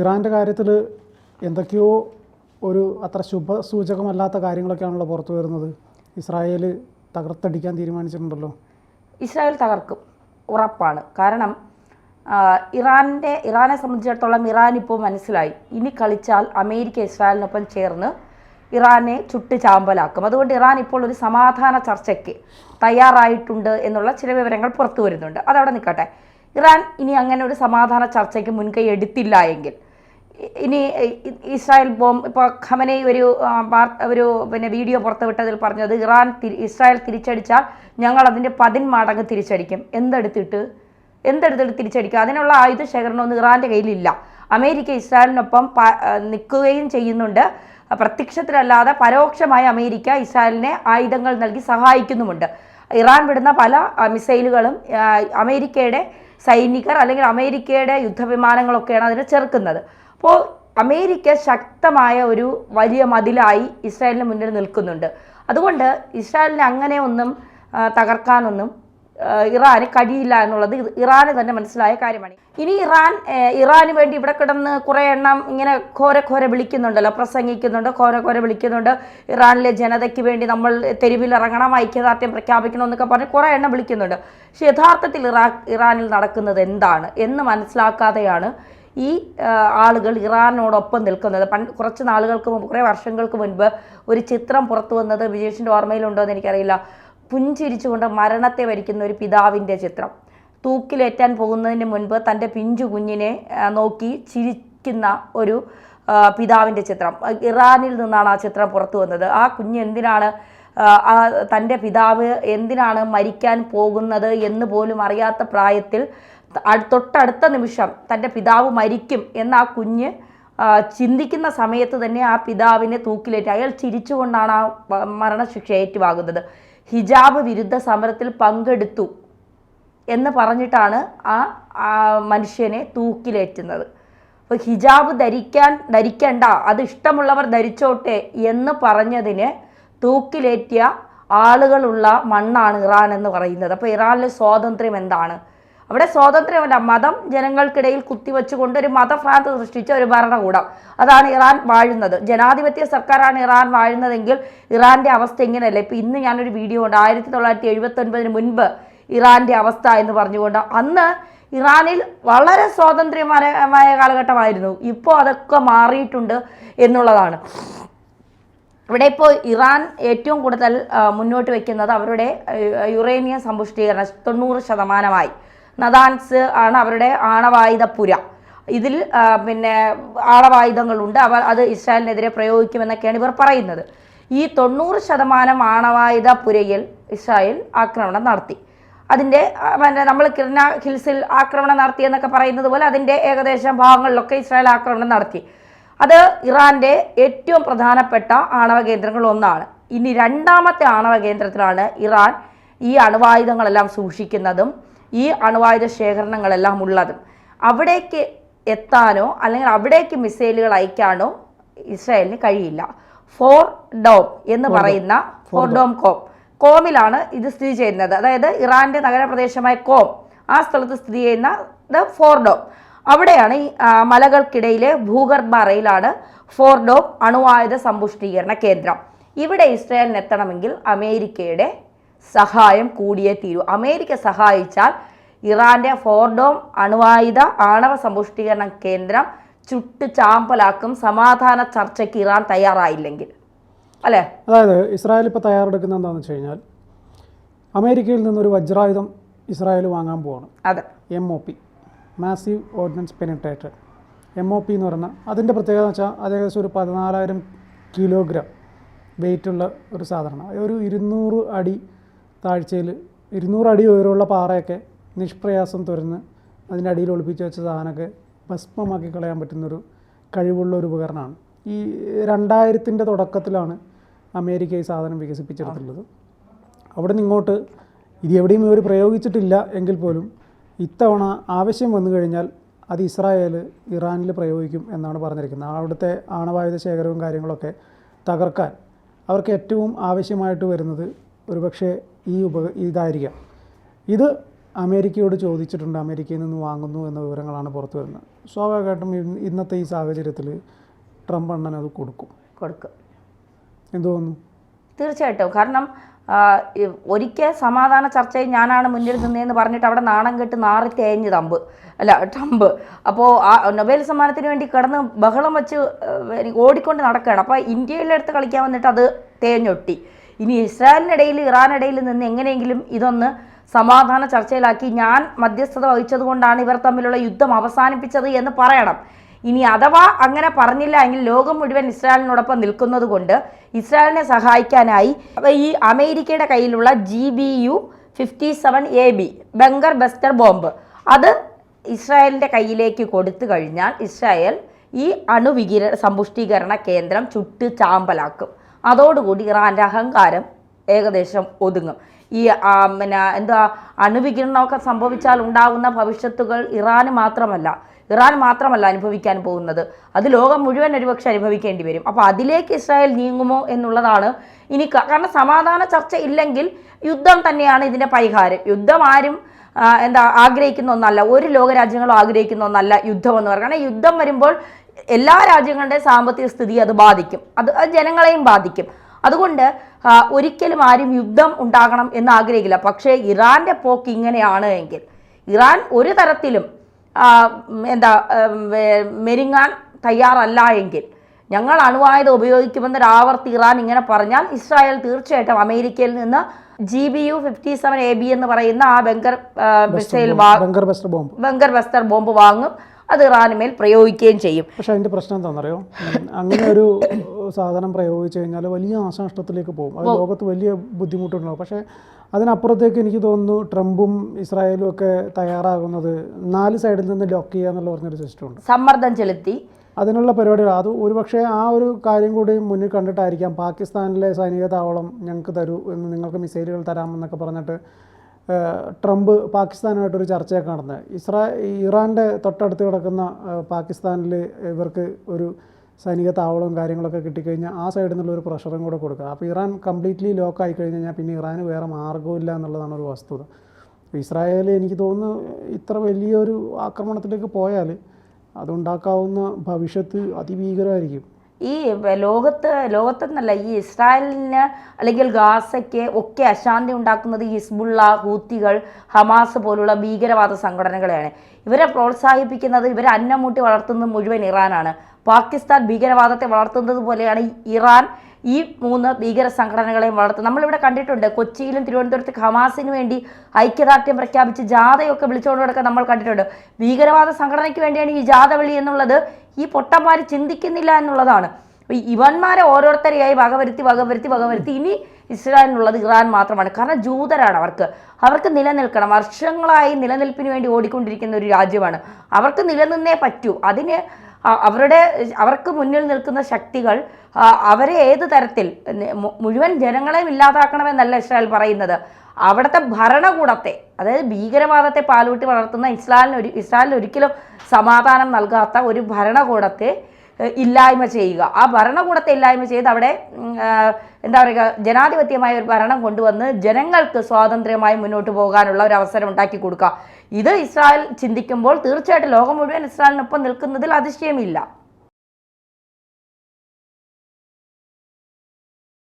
ഇറാൻ്റെ കാര്യത്തിൽ എന്തൊക്കെയോ ഒരു അത്ര ശുഭസൂചകമല്ലാത്ത കാര്യങ്ങളൊക്കെയാണല്ലോ പുറത്തു വരുന്നത്. ഇസ്രായേൽ തകർത്തടിക്കാൻ തീരുമാനിച്ചിട്ടുണ്ടല്ലോ. ഇസ്രായേൽ തകർക്കും, ഉറപ്പാണ്. കാരണം ഇറാനെ സംബന്ധിച്ചിടത്തോളം ഇറാൻ ഇപ്പോൾ മനസ്സിലായി, ഇനി കളിച്ചാൽ അമേരിക്ക ഇസ്രായേലിനൊപ്പം ചേർന്ന് ഇറാനെ ചുട്ട് ചാമ്പലാക്കും. അതുകൊണ്ട് ഇറാൻ ഇപ്പോൾ ഒരു സമാധാന ചർച്ചയ്ക്ക് തയ്യാറായിട്ടുണ്ട് എന്നുള്ള ചില വിവരങ്ങൾ പുറത്തു വരുന്നുണ്ട്. അതവിടെ നിൽക്കട്ടെ. ഇറാൻ ഇനി അങ്ങനെ ഒരു സമാധാന ചർച്ചയ്ക്ക് മുൻകൈ എടുത്തില്ല എങ്കിൽ ഇനി ഇസ്രായേൽ ഇപ്പോൾ ഖമനൈ ഒരു വീഡിയോ പുറത്തുവിട്ടതിൽ പറഞ്ഞത് ഇസ്രായേൽ തിരിച്ചടിച്ചാൽ ഞങ്ങൾ അതിൻ്റെ 10 മടങ്ങ് തിരിച്ചടിക്കും. എന്തെടുത്തിട്ട് തിരിച്ചടിക്കും? അതിനുള്ള ആയുധ ശേഖരണമൊന്നും ഇറാൻ്റെ കയ്യിലില്ല. അമേരിക്ക ഇസ്രായേലിനൊപ്പം നിൽക്കുകയും ചെയ്യുന്നുണ്ട്. പ്രത്യക്ഷത്തിലല്ലാതെ പരോക്ഷമായി അമേരിക്ക ഇസ്രായേലിനെ ആയുധങ്ങൾ നൽകി സഹായിക്കുന്നുമുണ്ട്. ഇറാൻ വിടുന്ന പല മിസൈലുകളും അമേരിക്കയുടെ സൈനികർ അല്ലെങ്കിൽ അമേരിക്കയുടെ യുദ്ധവിമാനങ്ങളൊക്കെയാണ് അതിനെ ചെറുക്കുന്നത്. അപ്പോൾ അമേരിക്ക ശക്തമായ ഒരു വലിയ മതിലായി ഇസ്രായേലിന് മുന്നിൽ നിൽക്കുന്നുണ്ട്. അതുകൊണ്ട് ഇസ്രായേലിനെ അങ്ങനെ ഒന്നും തകർക്കാനൊന്നും ഇറാന് കഴിയില്ല എന്നുള്ളത് ഇറാന് തന്നെ മനസ്സിലായ കാര്യമാണ്. ഇനി ഇറാന് വേണ്ടി ഇവിടെ കിടന്ന് കുറേ എണ്ണം ഇങ്ങനെ ഘോര വിളിക്കുന്നുണ്ടല്ലോ, പ്രസംഗിക്കുന്നുണ്ട്, ഘോര വിളിക്കുന്നുണ്ട്. ഇറാനിലെ ജനതയ്ക്ക് വേണ്ടി നമ്മൾ തെരുവിലിറങ്ങണം, ഐക്യദാർഢ്യം പ്രഖ്യാപിക്കണം എന്നൊക്കെ പറഞ്ഞ് കുറേ എണ്ണം വിളിക്കുന്നുണ്ട്. പക്ഷെ യഥാർത്ഥത്തിൽ ഇറാനിൽ നടക്കുന്നത് എന്താണ് എന്ന് മനസ്സിലാക്കാതെയാണ് ഈ ആളുകൾ ഇറാനോടൊപ്പം നിൽക്കുന്നത്. കുറച്ച് നാളുകൾക്ക് മുമ്പ്, കുറേ വർഷങ്ങൾക്ക് മുൻപ് ഒരു ചിത്രം പുറത്തു വന്നത് വിജേഷിൻ്റെ ഓർമ്മയിലുണ്ടോ എന്ന് എനിക്കറിയില്ല. പുഞ്ചിരിച്ചുകൊണ്ട് മരണത്തെ വരിക്കുന്ന ഒരു പിതാവിൻ്റെ ചിത്രം. തൂക്കിലേറ്റാൻ പോകുന്നതിന് മുൻപ് തൻ്റെ പിഞ്ചു കുഞ്ഞിനെ നോക്കി ചിരിക്കുന്ന ഒരു പിതാവിൻ്റെ ചിത്രം. ഇറാനിൽ നിന്നാണ് ആ ചിത്രം പുറത്തു വന്നത്. ആ കുഞ്ഞ് തൻ്റെ പിതാവ് എന്തിനാണ് മരിക്കാൻ പോകുന്നത് എന്ന് പോലും അറിയാത്ത പ്രായത്തിൽ തൊട്ടടുത്ത നിമിഷം തൻ്റെ പിതാവ് മരിക്കും എന്ന ആ കുഞ്ഞ് ചിന്തിക്കുന്ന സമയത്ത് തന്നെ ആ പിതാവിനെ തൂക്കിലേറ്റി അയാൾ ചിരിച്ചുകൊണ്ടാണ് ആ മരണശിക്ഷ ഏറ്റുവാങ്ങുന്നത്. ഹിജാബ് വിരുദ്ധ സമരത്തിൽ പങ്കെടുത്തു എന്ന് പറഞ്ഞിട്ടാണ് ആ മനുഷ്യനെ തൂക്കിലേറ്റുന്നത്. അപ്പോൾ ഹിജാബ് ധരിക്കണ്ട, അത് ഇഷ്ടമുള്ളവർ ധരിച്ചോട്ടെ എന്ന് പറഞ്ഞതിന് തൂക്കിലേറ്റിയ ആളുകളുള്ള മണ്ണാണ് ഇറാൻ എന്ന് പറയുന്നത്. അപ്പോൾ ഇറാനിലെ സ്വാതന്ത്ര്യം എന്താണ്? അവിടെ സ്വാതന്ത്ര്യമല്ല, മതം ജനങ്ങൾക്കിടയിൽ കുത്തിവെച്ചുകൊണ്ട് ഒരു മതഭ്രാന്ത് സൃഷ്ടിച്ച ഒരു ഭരണകൂടം, അതാണ് ഇറാൻ വാഴുന്നത്. ജനാധിപത്യ സർക്കാരാണ് ഇറാൻ വാഴുന്നതെങ്കിൽ ഇറാൻ്റെ അവസ്ഥ ഇങ്ങനെയല്ല. ഇപ്പം ഇന്ന് ഞാനൊരു വീഡിയോ ഉണ്ട് 1979 മുൻപ് ഇറാൻ്റെ അവസ്ഥ എന്ന് പറഞ്ഞുകൊണ്ട്. അന്ന് ഇറാനിൽ വളരെ സ്വാതന്ത്ര്യമായ കാലഘട്ടമായിരുന്നു. ഇപ്പോൾ അതൊക്കെ മാറിയിട്ടുണ്ട് എന്നുള്ളതാണ്. ഇവിടെ ഇപ്പോൾ ഇറാൻ ഏറ്റവും കൂടുതൽ മുന്നോട്ട് വയ്ക്കുന്നത് അവരുടെ യുറേനിയം സമ്പുഷ്ടീകരണം 90%. നദാൻസ് ആണ് അവരുടെ ആണവായുധപ്പുര. ഇതിൽ ആണവായുധങ്ങളുണ്ട്. അത് ഇസ്രായേലിനെതിരെ പ്രയോഗിക്കുമെന്നൊക്കെയാണ് ഇവർ പറയുന്നത്. ഈ 90% ആണവായുധ പുരയിൽ ഇസ്രായേൽ ആക്രമണം നടത്തി. അതിൻ്റെ നമ്മൾ കിർന ഹിൽസിൽ ആക്രമണം നടത്തിയെന്നൊക്കെ പറയുന്നത് പോലെ അതിൻ്റെ ഏകദേശം ഭാഗങ്ങളിലൊക്കെ ഇസ്രായേൽ ആക്രമണം നടത്തി. അത് ഇറാൻ്റെ ഏറ്റവും പ്രധാനപ്പെട്ട ആണവ കേന്ദ്രങ്ങളിൽ ഒന്നാണ്. ഇനി രണ്ടാമത്തെ ആണവ കേന്ദ്രത്തിലാണ് ഇറാൻ ഈ അണുവായുധങ്ങളെല്ലാം സൂക്ഷിക്കുന്നതും ഈ അണുവായുധ ശേഖരണങ്ങളെല്ലാം ഉള്ളതും. അവിടേക്ക് എത്താനോ അല്ലെങ്കിൽ അവിടേക്ക് മിസൈലുകൾ അയക്കാനോ ഇസ്രായേലിന് കഴിയില്ല. ഫോർഡോം കോമിലാണ് ഇത് സ്ഥിതി ചെയ്യുന്നത്. അതായത് ഇറാൻ്റെ നഗരപ്രദേശമായ കോം, ആ സ്ഥലത്ത് സ്ഥിതി ചെയ്യുന്നത് ഫോർഡോം. അവിടെയാണ് ഈ മലകൾക്കിടയിലെ ഭൂഗർഭ അറയിലാണ് ഫോർഡോം അണുവായുധ സമ്പുഷ്ടീകരണ കേന്ദ്രം. ഇവിടെ ഇസ്രായേലിന് എത്തണമെങ്കിൽ അമേരിക്കയുടെ സഹായം കൂടിയേ തീരൂ. അമേരിക്ക സഹായിച്ചാൽ ഇറാൻ്റെ ഫോർഡോം ആണവ സമ്പുഷ്ടീകരണ കേന്ദ്രം ചുട്ട് ചാമ്പലാക്കും, സമാധാന ചർച്ചയ്ക്ക് ഇറാൻ തയ്യാറായില്ലെങ്കിൽ, അല്ലേ? അതായത് ഇസ്രായേൽ ഇപ്പോൾ തയ്യാറെടുക്കുന്നത് എന്താണെന്ന് വെച്ച് കഴിഞ്ഞാൽ അമേരിക്കയിൽ നിന്നൊരു വജ്രായുധം ഇസ്രായേൽ വാങ്ങാൻ പോവാണ്. അതെ, MOP, massive ordinance penetrator. MOP എന്ന് പറഞ്ഞാൽ അതിൻ്റെ പ്രത്യേകത എന്ന് വെച്ചാൽ അത് ഏകദേശം ഒരു 14,000 കിലോഗ്രാം വെയിറ്റുള്ള ഒരു സാധനമാണ്. ഒരു 200 അടി താഴ്ചയിൽ 200 അടി ഉയരമുള്ള പാറയൊക്കെ നിഷ്പ്രയാസം തുറന്ന് അതിൻ്റെ അടിയിൽ ഒളിപ്പിച്ച് വെച്ച സാധനമൊക്കെ ഭസ്മമാക്കി കളയാൻ പറ്റുന്നൊരു കഴിവുള്ള ഒരു ഉപകരണമാണ്. ഈ 2000-ൻ്റെ തുടക്കത്തിലാണ് അമേരിക്ക ഈ സാധനം വികസിപ്പിച്ചെടുത്തുള്ളത്. അവിടെ നിന്ന് ഇങ്ങോട്ട് ഇത് എവിടെയും ഇവർ പ്രയോഗിച്ചിട്ടില്ല എങ്കിൽ പോലും ഇത്തവണ ആവശ്യം വന്നു കഴിഞ്ഞാൽ അത് ഇറാനിൽ പ്രയോഗിക്കും എന്നാണ് പറഞ്ഞിരിക്കുന്നത്. അവിടുത്തെ ആണവായുധ ശേഖരവും കാര്യങ്ങളൊക്കെ തകർക്കാൻ അവർക്ക് ഏറ്റവും ആവശ്യമായിട്ട് വരുന്നത് ഒരുപക്ഷെ ഇതായിരിക്കാം. ഇത് അമേരിക്കയോട് ചോദിച്ചിട്ടുണ്ട്, അമേരിക്കയിൽ നിന്ന് വാങ്ങുന്നു എന്ന വിവരങ്ങളാണ് പുറത്തു വരുന്നത്. സ്വാഭാവികമായിട്ടും ഇന്നത്തെ ഈ സാഹചര്യത്തിൽ ട്രംപ് അണ്ണൻ അത് കൊടുക്കും. എന്ത് തോന്നുന്നു? തീർച്ചയായിട്ടും. കാരണം ഒരിക്കൽ സമാധാന ചർച്ചയിൽ ഞാനാണ് മുന്നിൽ നിന്നതെന്ന് പറഞ്ഞിട്ട് അവിടെ നാണം കെട്ട് നാറി തേഞ്ഞ് ട്രംപ്. അപ്പോൾ ആ നൊബേൽ സമ്മാനത്തിന് വേണ്ടി കിടന്ന് ബഹളം വെച്ച് ഓടിക്കൊണ്ട് നടക്കുകയാണ്. അപ്പോൾ ഇന്ത്യയിലെടുത്ത് കളിക്കാൻ വന്നിട്ട് അത് തേഞ്ഞൊട്ടി. ഇനി ഇസ്രായേലിനിടയിൽ ഇറാനിടയിൽ നിന്ന് എങ്ങനെയെങ്കിലും ഇതൊന്ന് സമാധാന ചർച്ചയിലാക്കി ഞാൻ മധ്യസ്ഥത വഹിച്ചത് കൊണ്ടാണ് ഇവർ തമ്മിലുള്ള യുദ്ധം അവസാനിപ്പിച്ചത് എന്ന് പറയണം. ഇനി അഥവാ അങ്ങനെ പറഞ്ഞില്ല എങ്കിൽ ലോകം മുഴുവൻ ഇസ്രായേലിനോടൊപ്പം നിൽക്കുന്നത് കൊണ്ട് ഇസ്രായേലിനെ സഹായിക്കാനായി ഈ അമേരിക്കയുടെ കയ്യിലുള്ള GBU-57AB ബങ്കർ ബസ്റ്റർ ബോംബ് അത് ഇസ്രായേലിൻ്റെ കയ്യിലേക്ക് കൊടുത്തു കഴിഞ്ഞാൽ ഇസ്രായേൽ ഈ സമ്പുഷ്ടീകരണ കേന്ദ്രം ചുട്ട് ചാമ്പലാക്കും. അതോടുകൂടി ഇറാൻ്റെ അഹങ്കാരം ഏകദേശം ഒതുങ്ങും. ഈ അണുവികിരണമൊക്കെ സംഭവിച്ചാൽ ഉണ്ടാകുന്ന ഭവിഷ്യത്തുകൾ ഇറാൻ മാത്രമല്ല അനുഭവിക്കാൻ പോകുന്നത്, അത് ലോകം മുഴുവൻ ഒരുപക്ഷെ അനുഭവിക്കേണ്ടി വരും. അപ്പോൾ അതിലേക്ക് ഇസ്രായേൽ നീങ്ങുമോ എന്നുള്ളതാണ് ഇനി. കാരണം സമാധാന ചർച്ച ഇല്ലെങ്കിൽ യുദ്ധം തന്നെയാണ് ഇതിൻ്റെ പരിഹാരം. യുദ്ധം ആരും ആഗ്രഹിക്കുന്ന ഒന്നല്ല, ഒരു ലോകരാജ്യങ്ങളും ആഗ്രഹിക്കുന്ന ഒന്നല്ല യുദ്ധം എന്ന് പറയുന്നത്. കാരണം യുദ്ധം വരുമ്പോൾ എല്ലാ രാജ്യങ്ങളുടെയും സാമ്പത്തിക സ്ഥിതി അത് ബാധിക്കും, അത് ജനങ്ങളെയും ബാധിക്കും. അതുകൊണ്ട് ഒരിക്കലും ആരും യുദ്ധം ഉണ്ടാകണം എന്ന് ആഗ്രഹിക്കില്ല. പക്ഷേ ഇറാൻ്റെ പോക്ക് ഇങ്ങനെയാണ് എങ്കിൽ ഇറാൻ ഒരു തരത്തിലും മെരുങ്ങാൻ തയ്യാറല്ല എങ്കിൽ ഞങ്ങൾ അണുവായുധം ഉപയോഗിക്കുമെന്നൊരാവർത്തി ഇറാൻ ഇങ്ങനെ പറഞ്ഞാൽ ഇസ്രായേൽ തീർച്ചയായിട്ടും അമേരിക്കയിൽ നിന്ന് GBU-57AB എന്ന് പറയുന്ന ആ ബങ്കർ ബസ്റ്റർ ബോംബ് വാങ്ങും. അത് ഇറാനുമേൽ പ്രയോഗിക്കുകയും ചെയ്യും. പക്ഷെ അതിൻ്റെ പ്രശ്നം എന്താണെന്നറിയോ, അങ്ങനെ ഒരു സാധനം പ്രയോഗിച്ചു കഴിഞ്ഞാൽ വലിയ നാശനഷ്ടത്തിലേക്ക് പോകും. അത് ലോകത്ത് വലിയ ബുദ്ധിമുട്ടുണ്ടാകും. പക്ഷേ അതിനപ്പുറത്തേക്ക് എനിക്ക് തോന്നുന്നു ട്രംപും ഇസ്രായേലും ഒക്കെ തയ്യാറാകുന്നത് 4 സൈഡിൽ നിന്ന് ലോക്ക് ചെയ്യുക എന്നുള്ള പറഞ്ഞൊരു സിസ്റ്റം ഉണ്ട്. സമ്മർദ്ദം ചെലുത്തി അതിനുള്ള പരിപാടികൾ. അത് ഒരുപക്ഷെ ആ ഒരു കാര്യം കൂടി മുന്നിൽ കണ്ടിട്ടായിരിക്കാം പാകിസ്ഥാനിലെ സൈനിക താവളം ഞങ്ങൾക്ക് തരൂ എന്ന്, നിങ്ങൾക്ക് മിസൈലുകൾ തരാമെന്നൊക്കെ പറഞ്ഞിട്ട് ട്രംപ് പാകിസ്ഥാനുമായിട്ടൊരു ചർച്ചയൊക്കെ നടന്നത്. ഇറാൻ്റെ തൊട്ടടുത്ത് കിടക്കുന്ന പാകിസ്ഥാനിൽ ഇവർക്ക് ഒരു സൈനിക താവളവും കാര്യങ്ങളൊക്കെ കിട്ടിക്കഴിഞ്ഞാൽ ആ സൈഡിൽ നിന്നുള്ളൊരു പ്രഷറും കൂടെ കൊടുക്കുക. അപ്പോൾ ഇറാൻ കംപ്ലീറ്റ്ലി ലോക്ക് ആയി കഴിഞ്ഞാൽ പിന്നെ ഇറാന് വേറെ മാർഗ്ഗമില്ല എന്നുള്ളതാണ് ഒരു വസ്തുത. ഇസ്രായേൽ എനിക്ക് തോന്നുന്നു ഇത്ര വലിയൊരു ആക്രമണത്തിലേക്ക് പോയാൽ അതുണ്ടാക്കാവുന്ന ഭവിഷ്യത്ത് അതിഭീകരമായിരിക്കും. ഈ ലോകത്തെന്നല്ല, ഈ ഇസ്രായേലിന് അല്ലെങ്കിൽ ഗാസയ്ക്ക് ഒക്കെ അശാന്തി ഉണ്ടാക്കുന്നത് ഹിസ്ബുള്ള, ഹൂത്തികൾ, ഹമാസ് പോലുള്ള ഭീകരവാദ സംഘടനകളെയാണ്. ഇവരെ പ്രോത്സാഹിപ്പിക്കുന്നത്, ഇവരെ അന്നമൂട്ടി വളർത്തുന്നത് മുഴുവൻ ഇറാനാണ്. പാകിസ്ഥാൻ ഭീകരവാദത്തെ വളർത്തുന്നത് പോലെയാണ് ഇറാൻ ഈ 3 ഭീകര സംഘടനകളെയും വളർത്തുന്നത്. നമ്മളിവിടെ കണ്ടിട്ടുണ്ട്, കൊച്ചിയിലും തിരുവനന്തപുരത്ത് ഹമാസിന് വേണ്ടി ഐക്യദാർഢ്യം പ്രഖ്യാപിച്ച് ജാഥയൊക്കെ വിളിച്ചുകൊണ്ട് കിടക്കാൻ നമ്മൾ കണ്ടിട്ടുണ്ട്. ഭീകരവാദ സംഘടനയ്ക്ക് വേണ്ടിയാണ് ഈ ജാഥ വിളി എന്നുള്ളത് ഈ പൊട്ടന്മാർ ചിന്തിക്കുന്നില്ല എന്നുള്ളതാണ്. ഇവന്മാരെ ഓരോരുത്തരെയായി വകവരുത്തി ഇനി ഇസ്രായേലിനുള്ളത് ഇറാൻ മാത്രമാണ്. കാരണം ജൂതരാണ്, അവർക്ക് നിലനിൽക്കണം. വർഷങ്ങളായി നിലനിൽപ്പിന് വേണ്ടി ഓടിക്കൊണ്ടിരിക്കുന്ന ഒരു രാജ്യമാണ്. അവർക്ക് നിലനിന്നേ പറ്റൂ. അതിന് അവർക്ക് മുന്നിൽ നിൽക്കുന്ന ശക്തികൾ അവരെ ഏത് തരത്തിൽ മുഴുവൻ ജനങ്ങളെയും ഇല്ലാതാക്കണമെന്നല്ല ഇസ്രായേൽ പറയുന്നത്. അവിടുത്തെ ഭരണകൂടത്തെ, അതായത് ഭീകരവാദത്തെ പാലൂട്ടി വളർത്തുന്ന ഇസ്രായേലിന് ഒരിക്കലും സമാധാനം നൽകാത്ത ഒരു ഭരണകൂടത്തെ ഇല്ലായ്മ ചെയ്യുക. ആ ഭരണകൂടത്തെ ഇല്ലായ്മ ചെയ്ത് അവിടെ ജനാധിപത്യമായ ഒരു ഭരണം കൊണ്ടുവന്ന് ജനങ്ങൾക്ക് സ്വാതന്ത്ര്യമായി മുന്നോട്ട് പോകാനുള്ള ഒരു അവസരം ഉണ്ടാക്കി കൊടുക്കുക. ഇത് ഇസ്രായേൽ ചിന്തിക്കുമ്പോൾ തീർച്ചയായിട്ടും ലോകം മുഴുവൻ ഇസ്രായേലിനൊപ്പം നിൽക്കുന്നതിൽ അതിശയമില്ല.